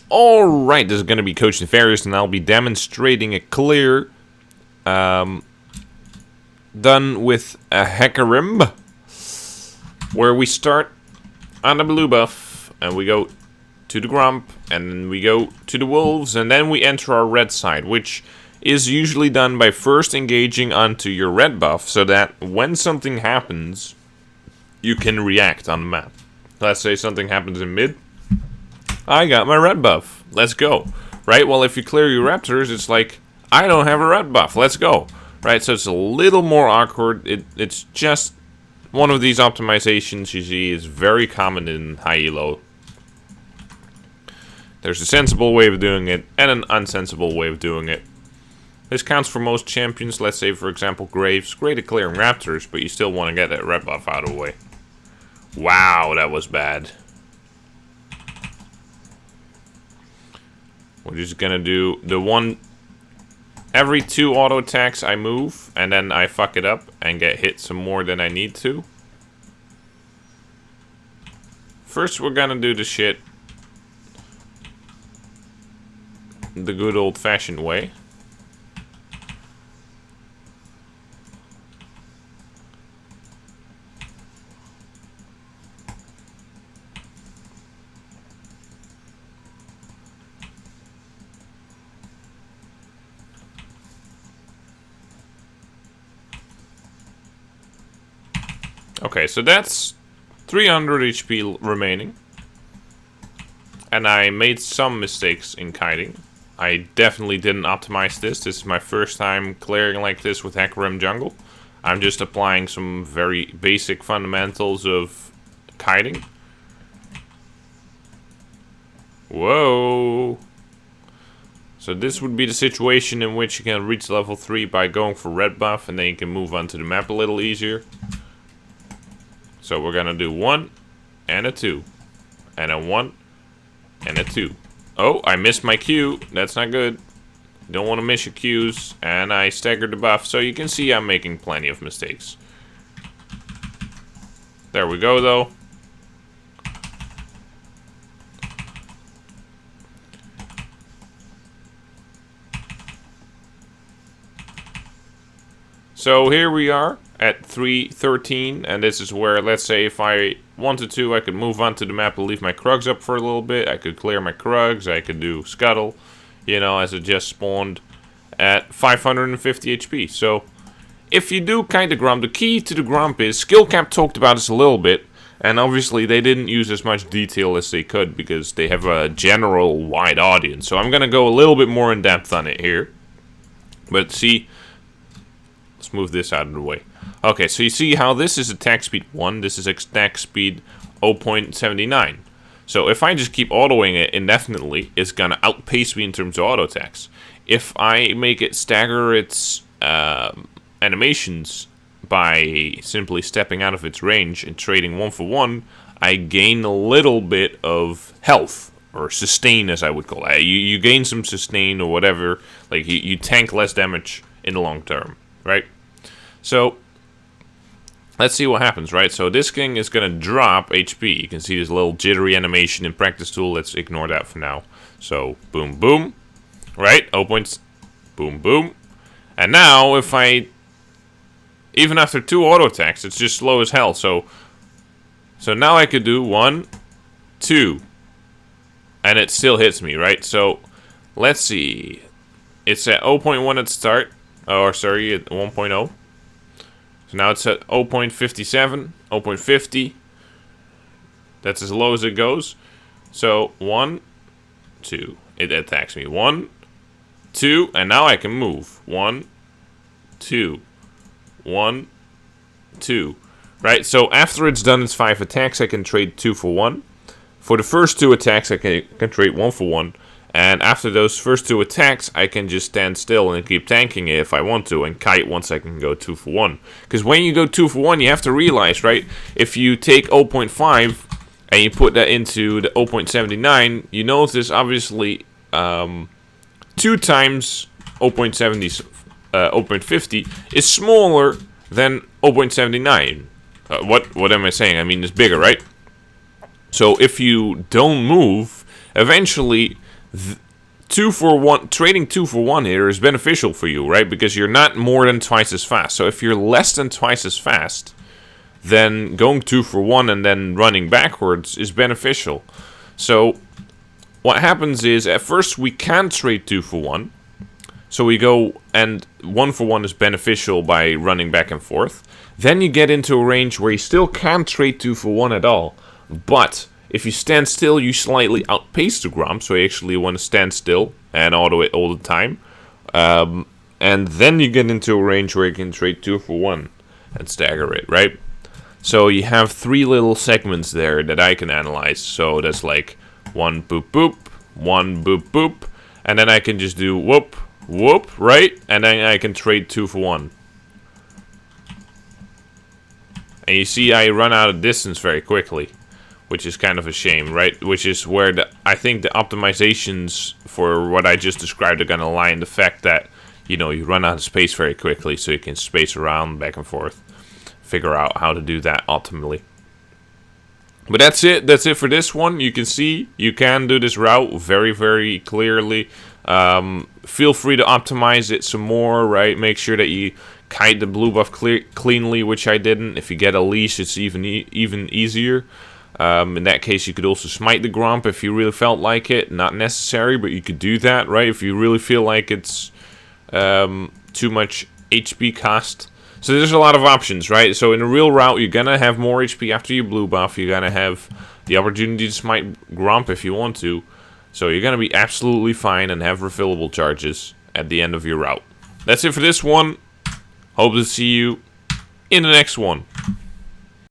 Alright, this is going to be Coach Nefarious, and I'll be demonstrating a clear done with a Hecarim, where we start on the blue buff, and we go to the Gromp, and then we go to the Wolves, and then we enter our red side, which is usually done by first engaging onto your red buff, so that when something happens, you can react on the map. Let's say something happens in mid. I got my red buff. Let's go. Right? Well, if you clear your raptors, it's like, I don't have a red buff. Let's go. Right? So it's a little more awkward. It's just one of these optimizations you see is very common in high elo. There's a sensible way of doing it and an unsensible way of doing it. This counts for most champions. Let's say, for example, Graves. Great at clearing raptors, but you still want to get that red buff out of the way. Wow, that was bad. We're just gonna do the one. Every 2 auto attacks I move, and then I fuck it up and get hit some more than I need to. First, we're gonna do the shit the good old-fashioned way. Okay, so that's 300 HP remaining. And I made some mistakes in kiting. I definitely didn't optimize this. This is my first time clearing like this with Hecarim jungle. I'm just applying some very basic fundamentals of kiting. Whoa! So this would be the situation in which you can reach level 3 by going for red buff, and then you can move onto the map a little easier. So we're gonna do 1 and a 2, and a 1 and a 2. Oh, I missed my Q. That's not good. Don't want to miss your Qs. And I staggered the buff, so you can see I'm making plenty of mistakes. There we go, though. So here we are at 313, and this is where, let's say, if I wanted to, I could move onto the map and leave my Krugs up for a little bit. I could clear my Krugs, I could do Scuttle, you know, as it just spawned at 550 HP. So, if you do kind of Gromp, the key to the Gromp is, Skill Cap talked about this a little bit, and obviously they didn't use as much detail as they could because they have a general wide audience. So I'm going to go a little bit more in depth on it here. But see, let's move this out of the way. Okay, so you see how this is attack speed 1, this is attack speed 0.79. So if I just keep autoing it indefinitely, it's gonna outpace me in terms of auto attacks. If I make it stagger its animations by simply stepping out of its range and trading 1 for 1, I gain a little bit of health, or sustain as I would call it. You gain some sustain or whatever, like you tank less damage in the long term, right? So, let's see what happens, right? So this thing is going to drop HP. You can see this little jittery animation in Practice Tool. Let's ignore that for now. So, boom, boom, right? Oh, points, boom, boom. And now, if I, even after 2 auto attacks, it's just slow as hell. So now I could do 1, 2, and it still hits me, right? So, let's see. It's at 0.1 at start, or sorry, at 1.0. So now it's at 0.57, 0.50. That's as low as it goes. So 1, 2. It attacks me. 1, 2, and now I can move. 1, 2, 1, 2. Right? So after it's done its 5 attacks, I can trade 2 for 1. For the first 2 attacks, I can trade 1 for 1. And after those first 2 attacks, I can just stand still and keep tanking it if I want to, and kite once I can go 2 for 1. Because when you go 2 for 1, you have to realize, right, if you take 0.5 and you put that into the 0.79, you notice obviously 2 times 0.50 is smaller than 0.79. What am I saying? I mean, it's bigger, right? So if you don't move, eventually trading 2 for 1 here is beneficial for you, right? Because you're not more than twice as fast. So if you're less than twice as fast, then going 2 for 1 and then running backwards is beneficial. So what happens is, at first we can't trade 2 for 1. So we go, and 1 for 1 is beneficial by running back and forth. Then you get into a range where you still can't trade 2 for 1 at all. But if you stand still, you slightly outpace the Gromp, so you actually want to stand still and auto it all the time. And then you get into a range where you can trade 2 for 1 and stagger it, right? So you have 3 little segments there that I can analyze. So that's like 1 boop boop, 1 boop boop, and then I can just do whoop, whoop, right? And then I can trade 2 for 1. And you see I run out of distance very quickly, which is kind of a shame, right? Which is where I think the optimizations for what I just described are going to lie in the fact that, you know, you run out of space very quickly, so you can space around back and forth. Figure out how to do that optimally. But that's it. That's it for this one. You can see you can do this route very, very clearly. Feel free to optimize it some more, right? Make sure that you kite the blue buff cleanly, which I didn't. If you get a leash, it's even easier. In that case, you could also smite the Gromp if you really felt like it. Not necessary, but you could do that, right? If you really feel like it's too much HP cost. So there's a lot of options, right? So in a real route, you're gonna have more HP after your blue buff. You're gonna have the opportunity to smite Gromp if you want to. So you're gonna be absolutely fine and have refillable charges at the end of your route. That's it for this one. Hope to see you in the next one.